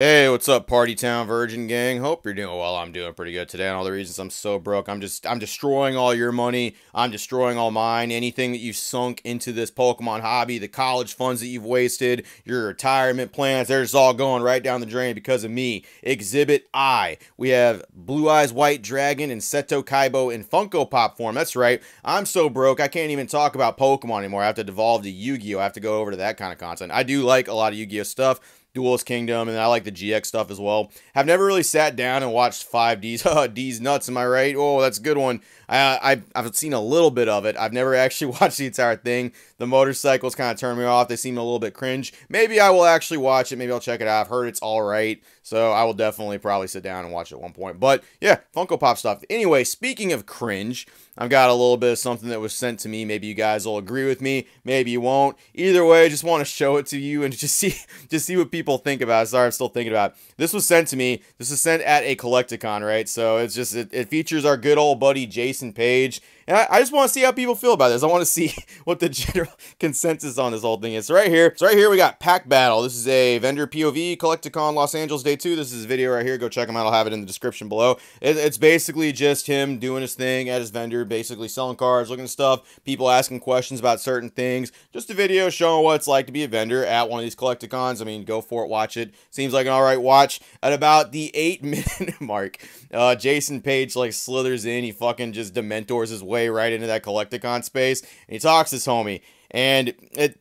Hey, what's up, Party Town Virgin Gang? Hope you're doing well. I'm doing pretty good today. And all the reasons I'm so broke, I'm destroying all your money. I'm destroying all mine. Anything that you've sunk into this Pokemon hobby, the college funds that you've wasted, your retirement plans, they're just all going right down the drain because of me. Exhibit I. We have Blue Eyes White Dragon and Seto Kaiba in Funko Pop form. That's right. I'm so broke I can't even talk about Pokemon anymore. I have to devolve to Yu-Gi-Oh! I have to go over to that kind of content. I do like a lot of Yu-Gi-Oh! Stuff. Duelist Kingdom, and I like the GX stuff as well. Have never really sat down and watched 5D's. D's nuts, am I right? Oh, that's a good one. I've seen a little bit of it. I've never actually watched the entire thing. The motorcycles kind of turn me off. They seem a little bit cringe. Maybe I will actually watch it. Maybe I'll check it out. I've heard it's all right. So I will definitely probably sit down and watch it at one point. But yeah, Funko Pop stuff. Anyway, speaking of cringe, I've got a little bit of something that was sent to me. Maybe you guys will agree with me. Maybe you won't. Either way, I just want to show it to you and just see what people think about it. Sorry, I'm still thinking about it. This was sent to me. This is sent at a Collecticon, right? So it's just it features our good old buddy Jason Page. And I just want to see how people feel about this. I want to see what the general consensus on this whole thing is. So right here, we got Pack Battle. This is a vendor POV, Collecticon Los Angeles Day 2. This is a video right here. Go check him out. I'll have it in the description below. It's basically just him doing his thing at his vendor, basically selling cards, looking at stuff, people asking questions about certain things. Just a video showing what it's like to be a vendor at one of these Collecticons. I mean, go for it, watch it. Seems like an alright watch. At about the 8-minute mark, Jason Page like slithers in. He fucking just Dementors his way right into that Collecticon space, and he talks to this homie. And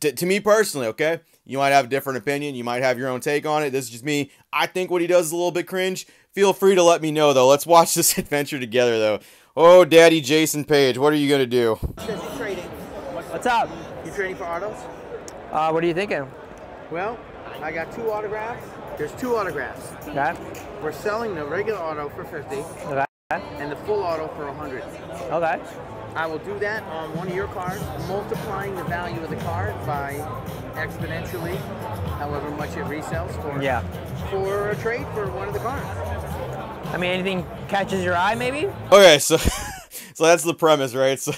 to me personally, okay, you might have a different opinion, you might have your own take on it. This is just me. I think what he does is a little bit cringe. Feel free to let me know though. Let's watch this adventure together though. Oh, Daddy Jason Page, what are you gonna do? Says you're trading. What's up? You trading for autos? What are you thinking? Well, I got 2 autographs. There's 2 autographs. Okay. We're selling the regular auto for 50 Okay. and the full auto for 100. Okay. I will do that on one of your cards, multiplying the value of the card by exponentially, however much it resells for. Yeah. For a trade for one of the cards. I mean, anything catches your eye, maybe? Okay, so so that's the premise, right? So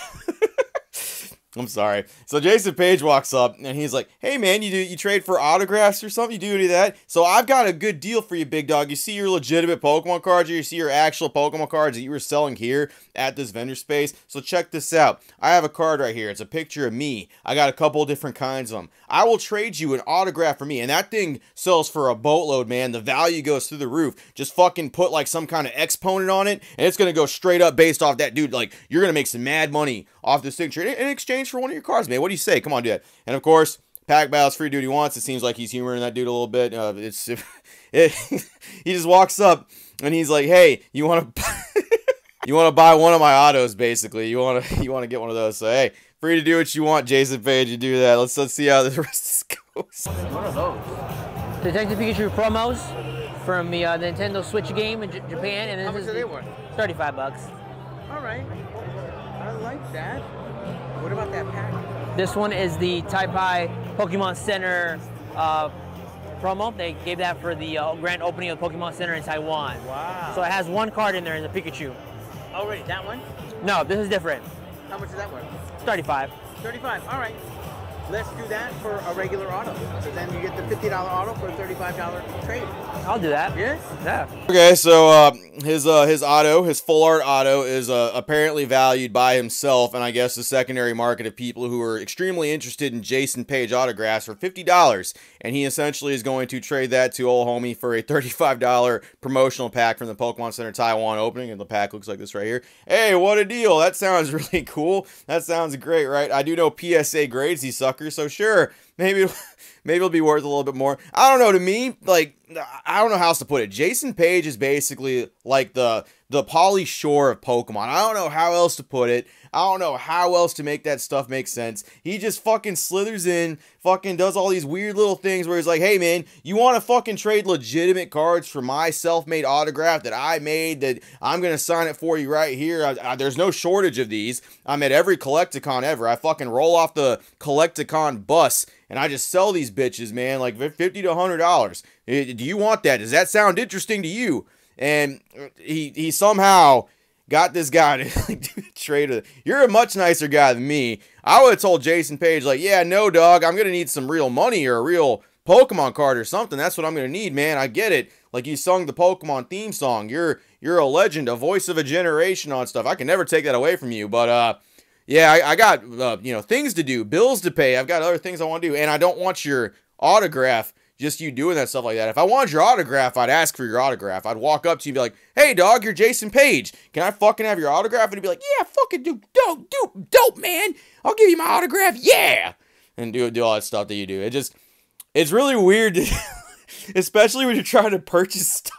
I'm sorry. So Jason Page walks up and he's like, "Hey man, you trade for autographs or something? You do any of that? So I've got a good deal for you, big dog. You see your legitimate Pokemon cards, or you see your actual Pokemon cards that you were selling here at this vendor space. So check this out. I have a card right here. It's a picture of me. I got a couple different kinds of them. I will trade you an autograph for me, and that thing sells for a boatload, man. The value goes through the roof. Just fucking put like some kind of exponent on it, and it's gonna go straight up based off that, dude. Like you're gonna make some mad money off this thing trade in exchange for one of your cards, man. What do you say? Come on, dude." And of course, Pack Battle's free, dude. He wants. It seems like he's humoring that dude a little bit. He just walks up and he's like, "Hey, you want to you want to buy one of my autos? Basically, you want to get one of those. So hey, free to do what you want, Jason Page. You do that. Let's see how the rest goes." What are those? Detective Pikachu promos from the Nintendo Switch game in Japan, and How this much are is they worth? $35. All right. I like that. What about that pack? This one is the Taipei Pokemon Center promo. They gave that for the grand opening of the Pokemon Center in Taiwan. Wow. So it has one card in there in the Pikachu. Already, that one? No, this is different. How much is that worth? 35. 35. All right. Let's do that for a regular auto. So then you get the $50 auto for a $35 trade. I'll do that. Yes? Yeah. Okay, so his auto, his full art auto, is apparently valued by himself, and I guess the secondary market of people who are extremely interested in Jason Page autographs for $50, and he essentially is going to trade that to old homie for a $35 promotional pack from the Pokemon Center Taiwan opening, and the pack looks like this right here. Hey, what a deal! That sounds really cool. That sounds great, right? I do know PSA grades these suckers, so sure, maybe it'll be worth a little bit more. I don't know. To me, like, I don't know how else to put it. Jason Page is basically like the Pauly Shore of Pokemon. I don't know how else to put it. I don't know how else to make that stuff make sense. He just fucking slithers in, fucking does all these weird little things where he's like, "Hey man, you want to fucking trade legitimate cards for my self-made autograph that I made, that I'm going to sign it for you right here. There's no shortage of these. I'm at every Collecticon ever. I fucking roll off the Collecticon bus and I just sell these bitches, man, like $50 to $100. Do you want that? Does that sound interesting to you?" And he somehow got this guy to like, trade it. You're a much nicer guy than me. I would have told Jason Page, like, "Yeah, no, dog, I'm going to need some real money or a real Pokemon card or something. That's what I'm gonna need, man. I get it. Like, you sung the Pokemon theme song. You're a legend, a voice of a generation on stuff. I can never take that away from you. But yeah, I got you know, things to do, bills to pay. I've got other things I want to do, and I don't want your autograph. Just you doing that stuff like that. If I wanted your autograph, I'd ask for your autograph. I'd walk up to you and be like, "Hey, dog, you're Jason Page. Can I fucking have your autograph?" And he'd be like, "Yeah, fucking dope, man. I'll give you my autograph, yeah." And do all that stuff that you do. It's really weird, especially when you're trying to purchase stuff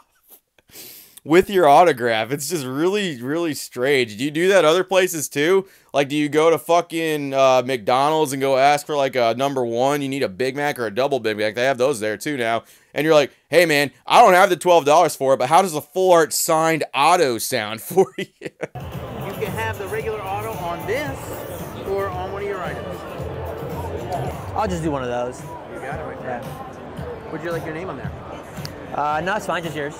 with your autograph. It's just really, really strange. Do you do that other places too? Like, do you go to fucking McDonald's and go ask for like a #1? You need a Big Mac or a double Big Mac. They have those there too now. And you're like, "Hey man, I don't have the $12 for it, but how does a full art signed auto sound for you?" You can have the regular auto on this or on one of your items. I'll just do one of those. You got it right there. Would you like your name on there? No, it's fine, just yours.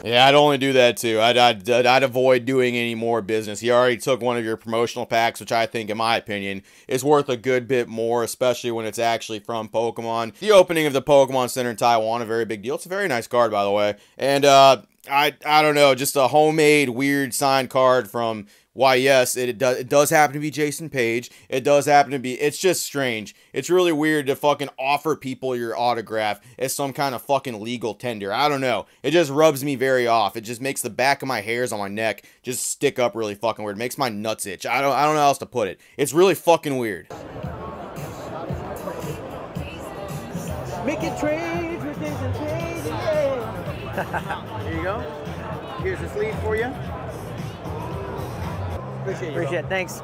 Yeah, I'd only do that too. I'd avoid doing any more business. He already took one of your promotional packs, which I think, in my opinion, is worth a good bit more, especially when it's actually from Pokemon. The opening of the Pokemon Center in Taiwan, a very big deal. It's a very nice card, by the way. And I don't know, just a homemade weird signed card from, why, yes, it does happen to be Jason Page. It does happen to be, it's just strange. It's really weird to fucking offer people your autograph as some kind of fucking legal tender. I don't know. It just rubs me very off. It just makes the back of my hairs on my neck just stick up really fucking weird. It makes my nuts itch. I don't know how else to put it. It's really fucking weird. Making trades with Jason Page, yeah. Here you go. Here's the sleeve for you. Appreciate it. Thanks.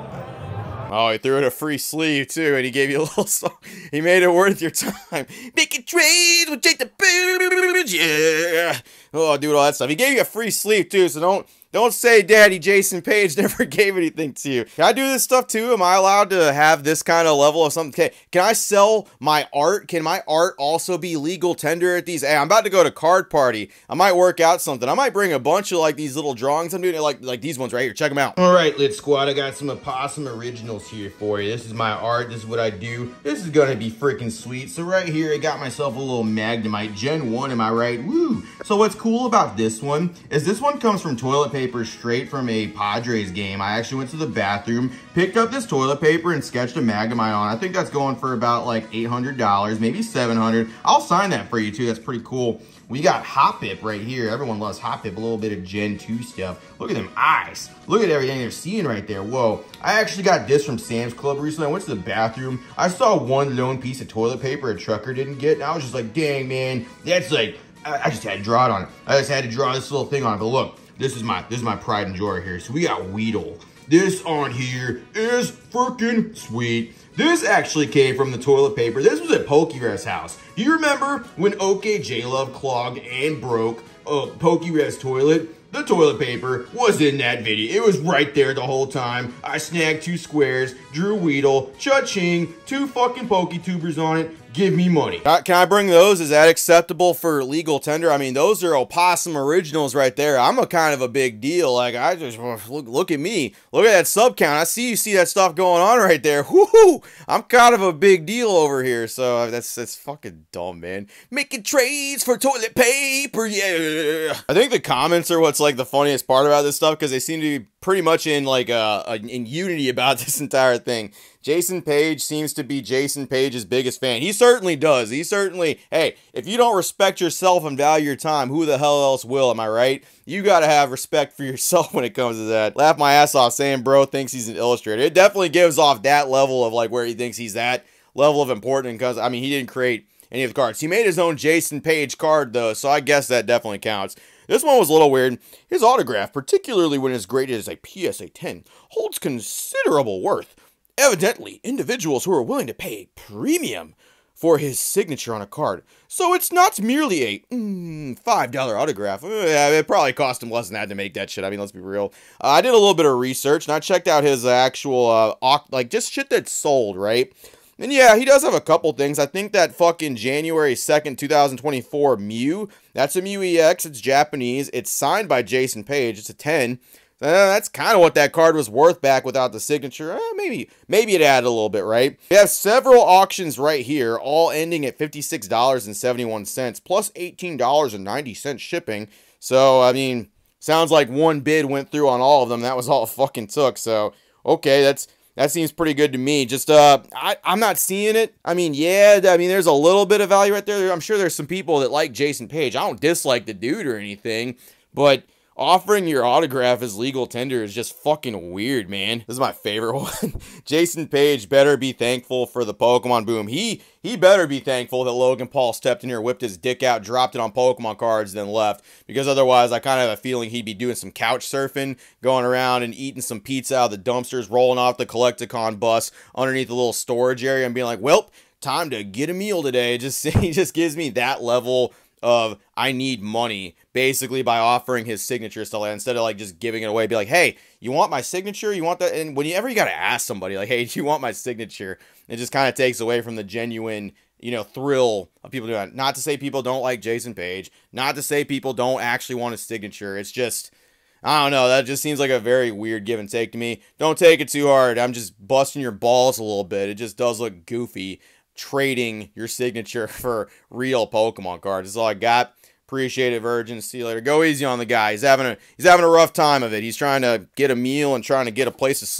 Oh, he threw in a free sleeve too, and he gave you a little song. He made it worth your time. Making trades with Jake the Booge, yeah. Oh, doing all that stuff. He gave you a free sleeve too, so don't say Daddy Jason Page never gave anything to you. Can I do this stuff too? Am I allowed to have this kind of level of something? Okay, can I sell my art? Can my art also be legal tender at these? Hey, I'm about to go to Card Party. I might work out something. I might bring a bunch of like these little drawings I'm doing, like these ones right here. Check them out. All right, Lit Squad, I got some Opossum originals here for you. This is my art. This is what I do. This is gonna be freaking sweet. So right here, I got myself a little Magnemite Gen 1, am I right? Woo! So what's cool about this one is this one comes from toilet paper straight from a Padres game. I actually went to the bathroom, picked up this toilet paper and sketched a Magnemite on. I think that's going for about like $800, maybe $700. I'll sign that for you too. That's pretty cool. We got Hoppip right here. Everyone loves Hoppip, a little bit of Gen 2 stuff. Look at them eyes. Look at everything they're seeing right there. Whoa. I actually got this from Sam's Club recently. I went to the bathroom. I saw one lone piece of toilet paper a trucker didn't get, and I was just like, dang, man. That's like, I just had to draw it on it. I just had to draw this little thing on it. But look, this is my pride and joy here. So we got Weedle. This on here is freaking sweet. This actually came from the toilet paper. This was at Pokerev's house. Do you remember when OK J-Love clogged and broke Pokerev's toilet? The toilet paper was in that video. It was right there the whole time. I snagged 2 squares, drew Weedle, cha-ching, 2 fucking PokeTubers on it. Give me money. Can I bring those? Is that acceptable for legal tender? I mean, those are Opossum originals right there. I'm a kind of a big deal. Like, I just look at me. Look at that sub count. I see you see that stuff going on right there. Woohoo! I'm kind of a big deal over here. So that's fucking dumb, man. Making trades for toilet paper, yeah. I think the comments are what's like the funniest part about this stuff, because they seem to be pretty much in like in unity about this entire thing. Jason Page seems to be Jason Page's biggest fan. He certainly does. He certainly, hey, if you don't respect yourself and value your time, who the hell else will, am I right? You gotta have respect for yourself when it comes to that. Laugh my ass off saying bro thinks he's an illustrator. It definitely gives off that level of like where he thinks he's that level of important, because, I mean, he didn't create any of the cards. He made his own Jason Page card, though, so I guess that definitely counts. This one was a little weird. His autograph, particularly when it's graded as a PSA 10, holds considerable worth. Evidently, individuals who are willing to pay a premium for his signature on a card. So it's not merely a $5 autograph. It probably cost him less than that to make that shit. I mean, let's be real. I did a little bit of research, and I checked out his actual, like, just shit that's sold, right? And yeah, he does have a couple things. I think that fucking January 2nd, 2024 Mew, that's a Mew EX. It's Japanese. It's signed by Jason Page. It's a 10. That's kind of what that card was worth back without the signature. Maybe it added a little bit, right? We have several auctions right here, all ending at $56.71 plus $18.90 shipping. So, I mean, sounds like one bid went through on all of them. That was all it fucking took. So, okay, that seems pretty good to me. Just, I'm not seeing it. I mean, yeah, there's a little bit of value right there. I'm sure there's some people that like Jason Page. I don't dislike the dude or anything, but offering your autograph as legal tender is just fucking weird, man. This is my favorite one. Jason Page better be thankful for the Pokemon boom. He better be thankful that Logan Paul stepped in here, whipped his dick out, dropped it on Pokemon cards, then left. Because otherwise, I kind of have a feeling he'd be doing some couch surfing, going around and eating some pizza out of the dumpsters, rolling off the Collecticon bus underneath the little storage area and being like, well, time to get a meal today. He just gives me that level of I need money, basically, by offering his signature stuff instead of like just giving it away. Be like, hey, you want my signature? You want that? And whenever you got to ask somebody like, hey, do you want my signature? It just kind of takes away from the genuine, thrill of people doing it. Not to say people don't like Jason Page, not to say people don't actually want his signature. It's just, I don't know. That just seems like a very weird give and take to me. Don't take it too hard. I'm just busting your balls a little bit. It just does look goofy trading your signature for real Pokemon cards. That's all I got. Appreciate it, Virgin. See you later. Go easy on the guy. He's having a rough time of it. He's trying to get a meal and trying to get a place to sleep.